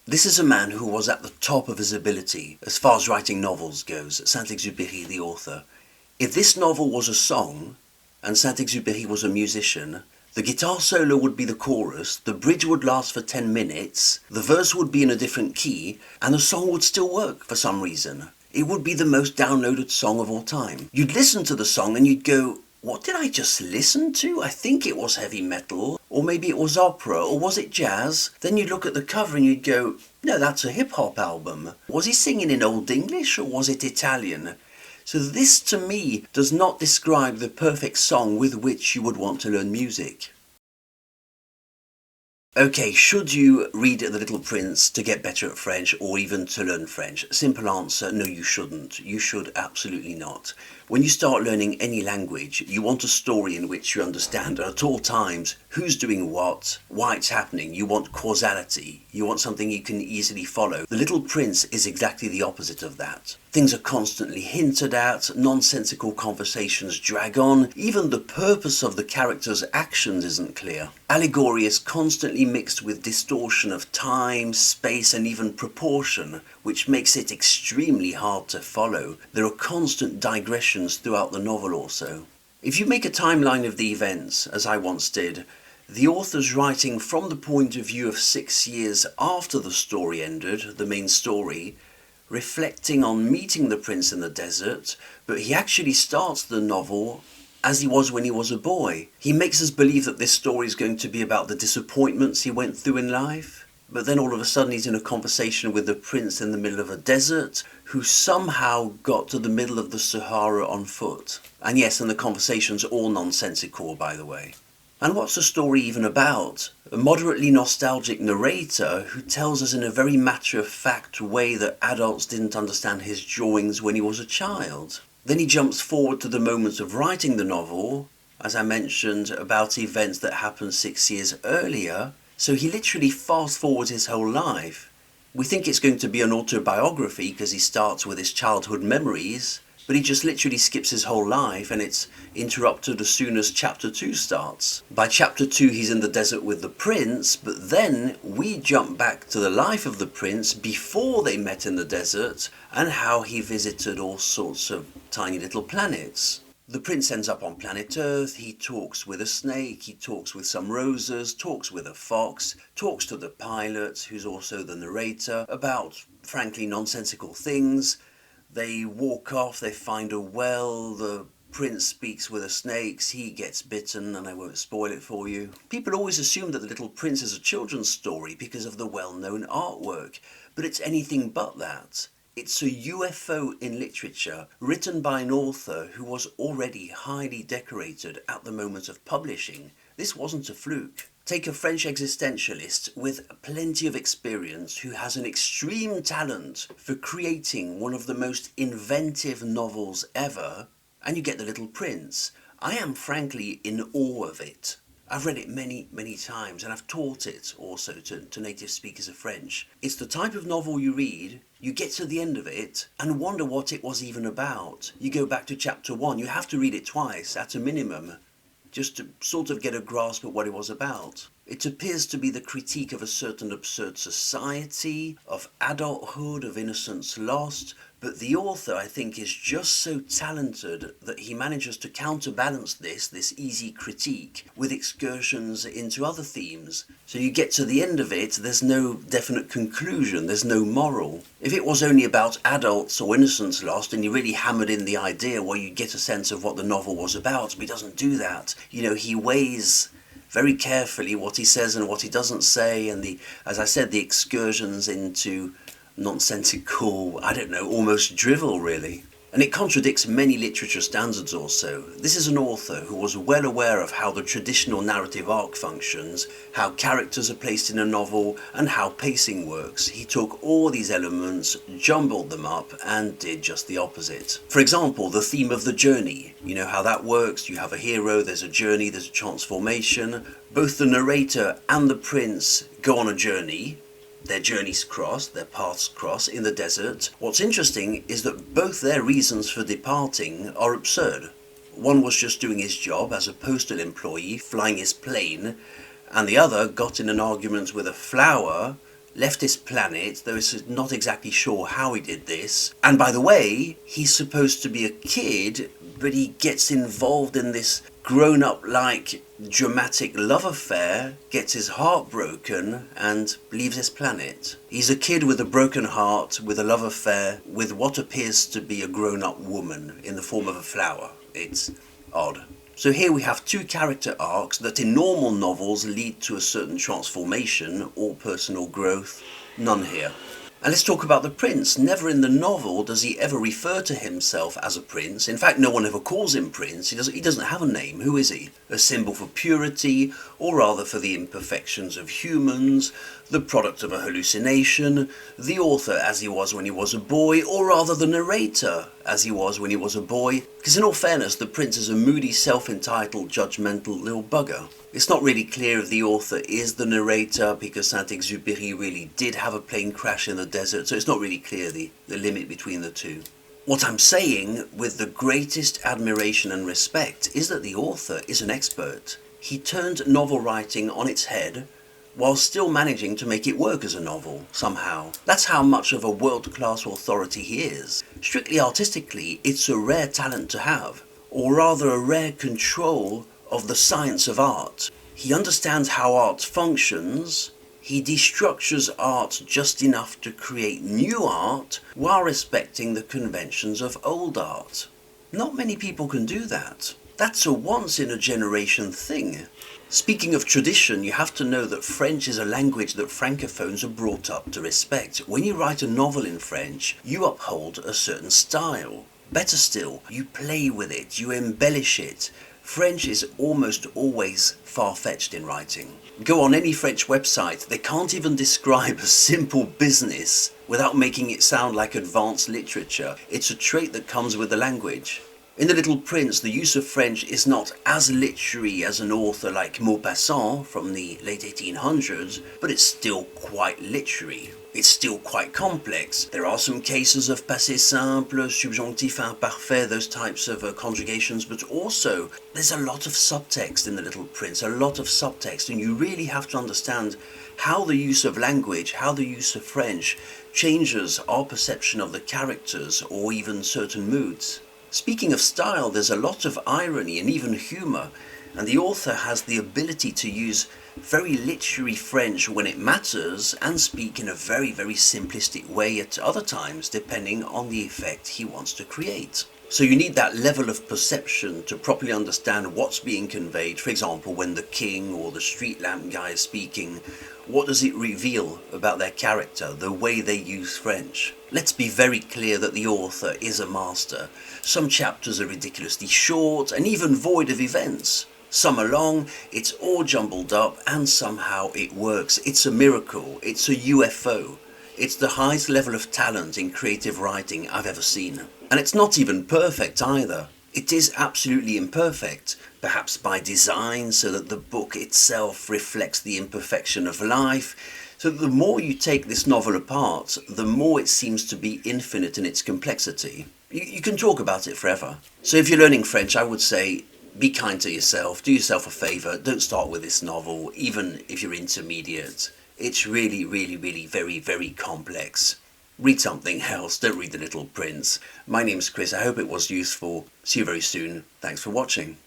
This is a man who was at the top of his ability as far as writing novels goes, Saint Exupery, the author. If this novel was a song, and Saint Exupery was a musician, the guitar solo would be the chorus, the bridge would last for 10 minutes, the verse would be in a different key, and the song would still work for some reason. It would be the most downloaded song of all time. You'd listen to the song and you'd go, what did I just listen to? I think it was heavy metal, or maybe it was opera, or was it jazz? Then you'd look at the cover and you'd go, no, that's a hip-hop album. Was he singing in Old English or was it Italian? So this, to me, does not describe the perfect song with which you would want to learn music. Okay, should you read The Little Prince to get better at French or even to learn French? Simple answer, no, you shouldn't. You should absolutely not. When you start learning any language, you want a story in which you understand at all times who's doing what, why it's happening. You want causality. You want something you can easily follow. The Little Prince is exactly the opposite of that. Things are constantly hinted at, nonsensical conversations drag on, even the purpose of the character's actions isn't clear. Allegory is constantly mixed with distortion of time, space, and even proportion, which makes it extremely hard to follow. There are constant digressions throughout the novel also. If you make a timeline of the events, as I once did, the author's writing from the point of view of 6 years after the story ended, the main story, reflecting on meeting the prince in the desert, but he actually starts the novel as he was when he was a boy. He makes us believe that this story is going to be about the disappointments he went through in life, but then all of a sudden he's in a conversation with the prince in the middle of a desert who somehow got to the middle of the Sahara on foot. And yes, and the conversation's all nonsensical, by the way. And what's the story even about? A moderately nostalgic narrator who tells us in a very matter-of-fact way that adults didn't understand his drawings when he was a child. Then he jumps forward to the moment of writing the novel, as I mentioned, about events that happened 6 years earlier. So he literally fast-forwards his whole life. We think it's going to be an autobiography because he starts with his childhood memories, but he just literally skips his whole life and it's interrupted as soon as chapter 2 starts. By chapter 2 he's in the desert with the prince, but then we jump back to the life of the prince before they met in the desert and how he visited all sorts of tiny little planets. The prince ends up on planet Earth, he talks with a snake, he talks with some roses, talks with a fox, talks to the pilot, who's also the narrator, about frankly nonsensical things. They walk off, they find a well, the prince speaks with the snakes, he gets bitten, and I won't spoil it for you. People always assume that The Little Prince is a children's story because of the well-known artwork, but it's anything but that. It's a UFO in literature, written by an author who was already highly decorated at the moment of publishing. This wasn't a fluke. Take a French existentialist with plenty of experience who has an extreme talent for creating one of the most inventive novels ever, and you get The Little Prince. I am frankly in awe of it. I've read it many, many times, and I've taught it also to native speakers of French. It's the type of novel you read, you get to the end of it, and wonder what it was even about. You go back to chapter 1, you have to read it twice, at a minimum, just to sort of get a grasp of what it was about. It appears to be the critique of a certain absurd society, of adulthood, of innocence lost, but the author, I think, is just so talented that he manages to counterbalance this easy critique, with excursions into other themes. So you get to the end of it, there's no definite conclusion, there's no moral. If it was only about adults or innocence lost and you really hammered in the idea, well, you get a sense of what the novel was about, but he doesn't do that. You know, he weighs very carefully what he says and what he doesn't say, and as I said, the excursions into nonsensical, I don't know, almost drivel really. And it contradicts many literature standards also. This is an author who was well aware of how the traditional narrative arc functions, how characters are placed in a novel, and how pacing works. He took all these elements, jumbled them up, and did just the opposite. For example, the theme of the journey. You know how that works. You have a hero, there's a journey, there's a transformation. Both the narrator and the prince go on a journey. Their journeys cross, their paths cross in the desert. What's interesting is that both their reasons for departing are absurd. One was just doing his job as a postal employee, flying his plane, and the other got in an argument with a flower, left his planet, though it's not exactly sure how he did this. And by the way, he's supposed to be a kid, but he gets involved in this grown-up-like dramatic love affair, gets his heart broken, and leaves his planet. He's a kid with a broken heart, with a love affair, with what appears to be a grown-up woman in the form of a flower. It's odd. So here we have two character arcs that in normal novels lead to a certain transformation or personal growth. None here. And let's talk about the prince. Never in the novel does he ever refer to himself as a prince. In fact, no one ever calls him prince. He doesn't have a name. Who is he? A symbol for purity, or rather for the imperfections of humans, the product of a hallucination, the author as he was when he was a boy, or rather the narrator as he was when he was a boy. Because in all fairness, the prince is a moody, self-entitled, judgmental little bugger. It's not really clear if the author is the narrator, because Saint Exupery really did have a plane crash in the desert, so it's not really clear the limit between the two. What I'm saying, with the greatest admiration and respect, is that the author is an expert. He turned novel writing on its head, while still managing to make it work as a novel, somehow. That's how much of a world-class authority he is. Strictly artistically, it's a rare talent to have, or rather a rare control of the science of art. He understands how art functions. He destructures art just enough to create new art while respecting the conventions of old art. Not many people can do that. That's a once-in-a-generation thing. Speaking of tradition, you have to know that French is a language that francophones are brought up to respect. When you write a novel in French, you uphold a certain style. Better still, you play with it, you embellish it. French is almost always far-fetched in writing. Go on any French website, they can't even describe a simple business without making it sound like advanced literature. It's a trait that comes with the language. In The Little Prince, the use of French is not as literary as an author like Maupassant from the late 1800s, but it's still quite literary. It's still quite complex. There are some cases of passé simple, subjonctif imparfait, those types of conjugations, but also there's a lot of subtext in The Little Prince, a lot of subtext, and you really have to understand how the use of language, how the use of French changes our perception of the characters or even certain moods. Speaking of style, there's a lot of irony and even humour, and the author has the ability to use very literary French when it matters and speak in a very, very simplistic way at other times, depending on the effect he wants to create. So you need that level of perception to properly understand what's being conveyed. For example, when the king or the street lamp guy is speaking, what does it reveal about their character, the way they use French? Let's be very clear that the author is a master. Some chapters are ridiculously short and even void of events. Some are long, it's all jumbled up, and somehow it works. It's a miracle. It's a UFO. It's the highest level of talent in creative writing I've ever seen. And it's not even perfect either. It is absolutely imperfect, perhaps by design, so that the book itself reflects the imperfection of life. So that the more you take this novel apart, the more it seems to be infinite in its complexity. You can talk about it forever. So if you're learning French, I would say, be kind to yourself, do yourself a favour, don't start with this novel, even if you're intermediate. It's really, really, really very, very complex. Read something else, don't read The Little Prince. My name's Chris, I hope it was useful. See you very soon. Thanks for watching.